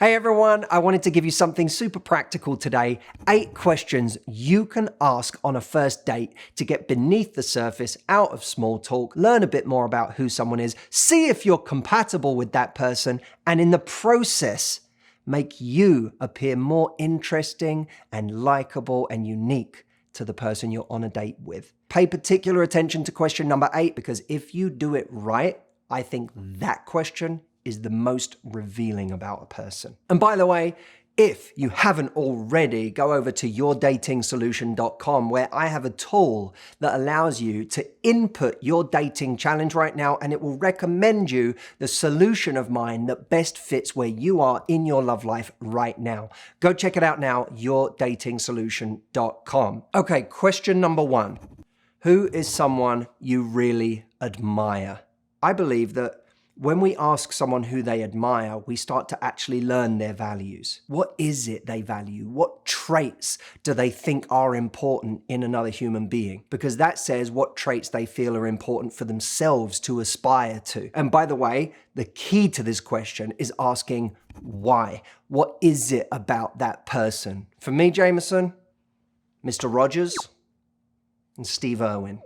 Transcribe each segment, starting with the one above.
Hey everyone, I wanted to give you something super practical today. 8 questions you can ask on a first date to get beneath the surface, out of small talk, learn a bit more about who someone is, see if you're compatible with that person, and in the process, make you appear more interesting and likable and unique to the person you're on a date with. Pay particular attention to question number 8 because if you do it right, I think that question is the most revealing about a person. And by the way, if you haven't already, go over to yourdatingsolution.com where I have a tool that allows you to input your dating challenge right now, and it will recommend you the solution of mine that best fits where you are in your love life right now. Go check it out now, yourdatingsolution.com. Okay, question number 1. Who is someone you really admire? I believe that when we ask someone who they admire, we start to actually learn their values. What is it they value? What traits do they think are important in another human being? Because that says what traits they feel are important for themselves to aspire to. And by the way, the key to this question is asking why. What is it about that person? For me, Jameson, Mr. Rogers and Steve Irwin.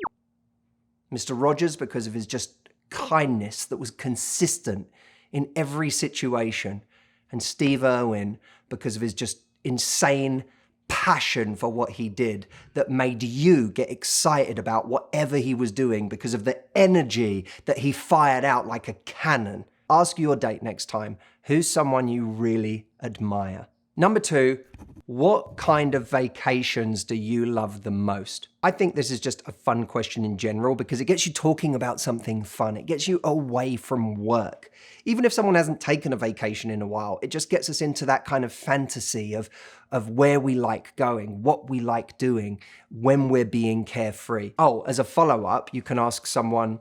Mr. Rogers because of his just kindness that was consistent in every situation, and Steve Irwin because of his just insane passion for what he did that made you get excited about whatever he was doing because of the energy that he fired out like a cannon. Ask your date next time, who's someone you really admire? Number 2, what kind of vacations do you love the most? I think this is just a fun question in general because it gets you talking about something fun. It gets you away from work. Even if someone hasn't taken a vacation in a while, it just gets us into that kind of fantasy of where we like going, what we like doing when we're being carefree. Oh, as a follow-up, you can ask someone,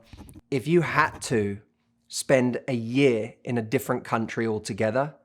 if you had to spend a year in a different country altogether,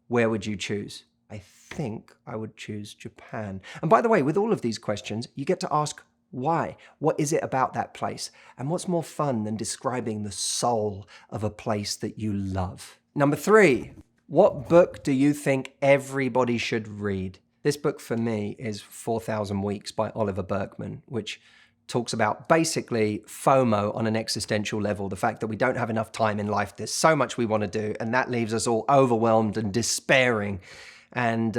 where would you choose? I think I would choose Japan. And by the way, with all of these questions, you get to ask why. What is it about that place? And what's more fun than describing the soul of a place that you love? Number 3, what book do you think everybody should read? This book for me is 4,000 Weeks by Oliver Burkeman, which talks about basically FOMO on an existential level, the fact that we don't have enough time in life, there's so much we want to do, and that leaves us all overwhelmed and despairing and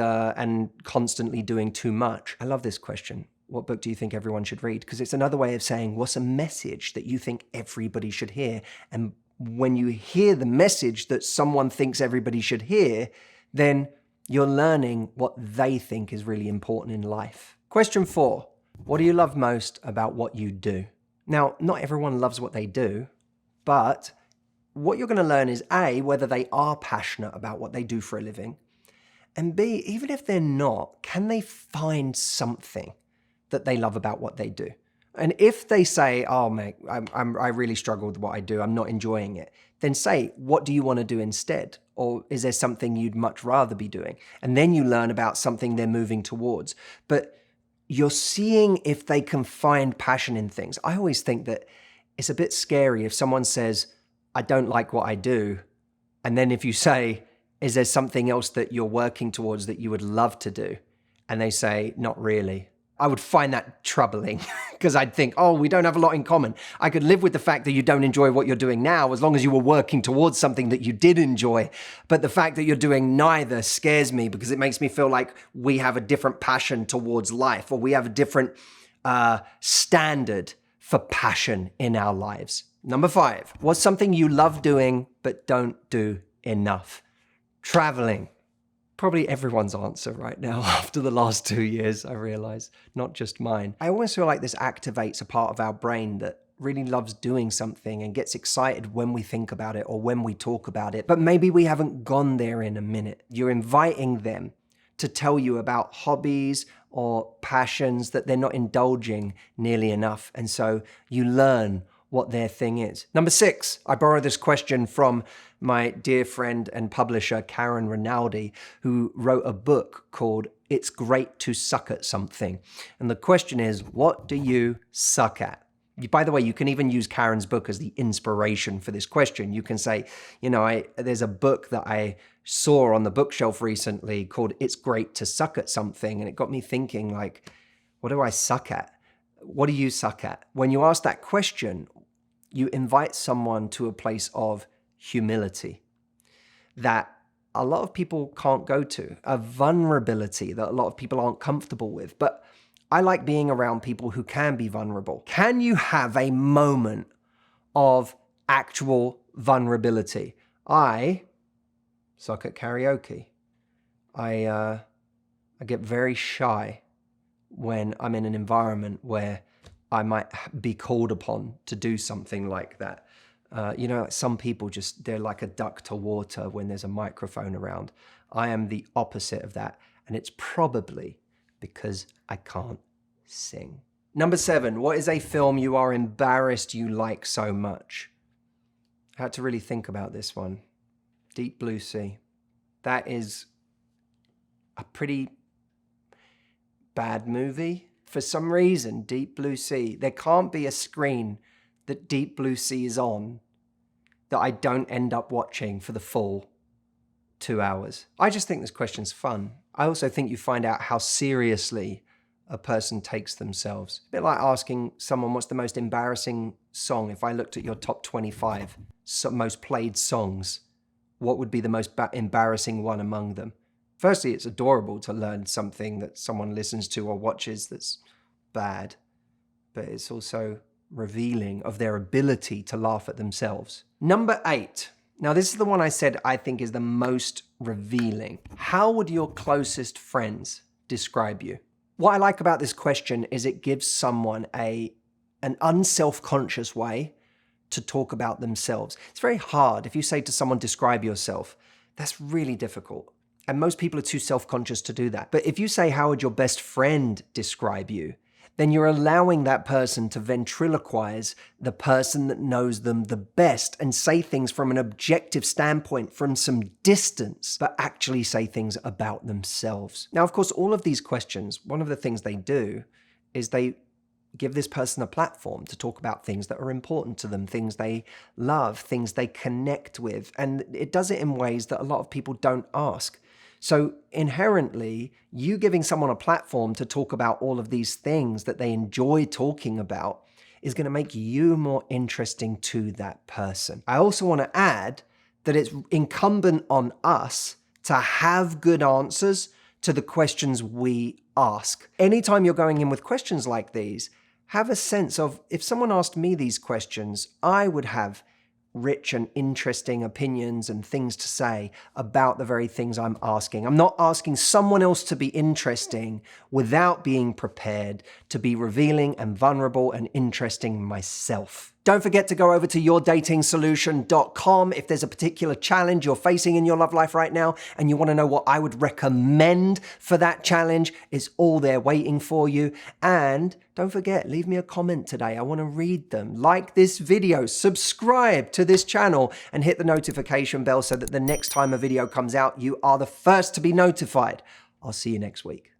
constantly doing too much. I love this question. What book do you think everyone should read? Because it's another way of saying, what's a message that you think everybody should hear? And when you hear the message that someone thinks everybody should hear, then you're learning what they think is really important in life. Question 4, what do you love most about what you do? Now, not everyone loves what they do, but what you're going to learn is A, whether they are passionate about what they do for a living, and B, even if they're not, can they find something that they love about what they do? And if they say, oh mate, I really struggle with what I do, I'm not enjoying it, then say, what do you want to do instead? Or is there something you'd much rather be doing? And then you learn about something they're moving towards. But you're seeing if they can find passion in things. I always think that it's a bit scary if someone says, I don't like what I do. And then if you say, is there something else that you're working towards that you would love to do? And they say, not really. I would find that troubling because I'd think, oh, we don't have a lot in common. I could live with the fact that you don't enjoy what you're doing now as long as you were working towards something that you did enjoy. But the fact that you're doing neither scares me because it makes me feel like we have a different passion towards life, or we have a different standard for passion in our lives. Number 5, what's something you love doing but don't do enough? Traveling. Probably everyone's answer right now after the last 2 years, I realize, not just mine. I always feel like this activates a part of our brain that really loves doing something and gets excited when we think about it or when we talk about it, but maybe we haven't gone there in a minute. You're inviting them to tell you about hobbies or passions that they're not indulging nearly enough, and so you learn what their thing is. Number 6, I borrow this question from my dear friend and publisher, Karen Rinaldi, who wrote a book called It's Great to Suck at Something. And the question is, what do you suck at? By the way, you can even use Karen's book as the inspiration for this question. You can say, there's a book that I saw on the bookshelf recently called It's Great to Suck at Something. And it got me thinking, like, what do I suck at? What do you suck at? When you ask that question, you invite someone to a place of humility that a lot of people can't go to, a vulnerability that a lot of people aren't comfortable with. But I like being around people who can be vulnerable. Can you have a moment of actual vulnerability? I suck at karaoke. I get very shy when I'm in an environment where I might be called upon to do something like that. Some people they're like a duck to water when there's a microphone around. I am the opposite of that. And it's probably because I can't sing. Number 7, what is a film you are embarrassed you like so much? I had to really think about this one. Deep Blue Sea. That is a pretty bad movie. For some reason, Deep Blue Sea, there can't be a screen that Deep Blue Sea is on that I don't end up watching for the full 2 hours. I just think this question's fun. I also think you find out how seriously a person takes themselves. A bit like asking someone what's the most embarrassing song. If I looked at your top 25 most played songs, what would be the most embarrassing one among them? Firstly, it's adorable to learn something that someone listens to or watches that's bad, but it's also revealing of their ability to laugh at themselves. Number 8. Now, this is the one I said I think is the most revealing. How would your closest friends describe you? What I like about this question is it gives someone an unself-conscious way to talk about themselves. It's very hard. If you say to someone, describe yourself, that's really difficult. And most people are too self-conscious to do that. But if you say, how would your best friend describe you? Then you're allowing that person to ventriloquize the person that knows them the best and say things from an objective standpoint, from some distance, but actually say things about themselves. Now, of course, all of these questions, one of the things they do is they give this person a platform to talk about things that are important to them, things they love, things they connect with. And it does it in ways that a lot of people don't ask. So inherently, you giving someone a platform to talk about all of these things that they enjoy talking about is going to make you more interesting to that person. I also want to add that it's incumbent on us to have good answers to the questions we ask. Anytime you're going in with questions like these, have a sense of, if someone asked me these questions, I would have rich and interesting opinions and things to say about the very things I'm asking. I'm not asking someone else to be interesting without being prepared to be revealing and vulnerable and interesting myself. Don't forget to go over to yourdatingsolution.com if there's a particular challenge you're facing in your love life right now and you want to know what I would recommend for that challenge. It's all there waiting for you. And don't forget, leave me a comment today. I want to read them. Like this video, subscribe to this channel, and hit the notification bell so that the next time a video comes out, you are the first to be notified. I'll see you next week.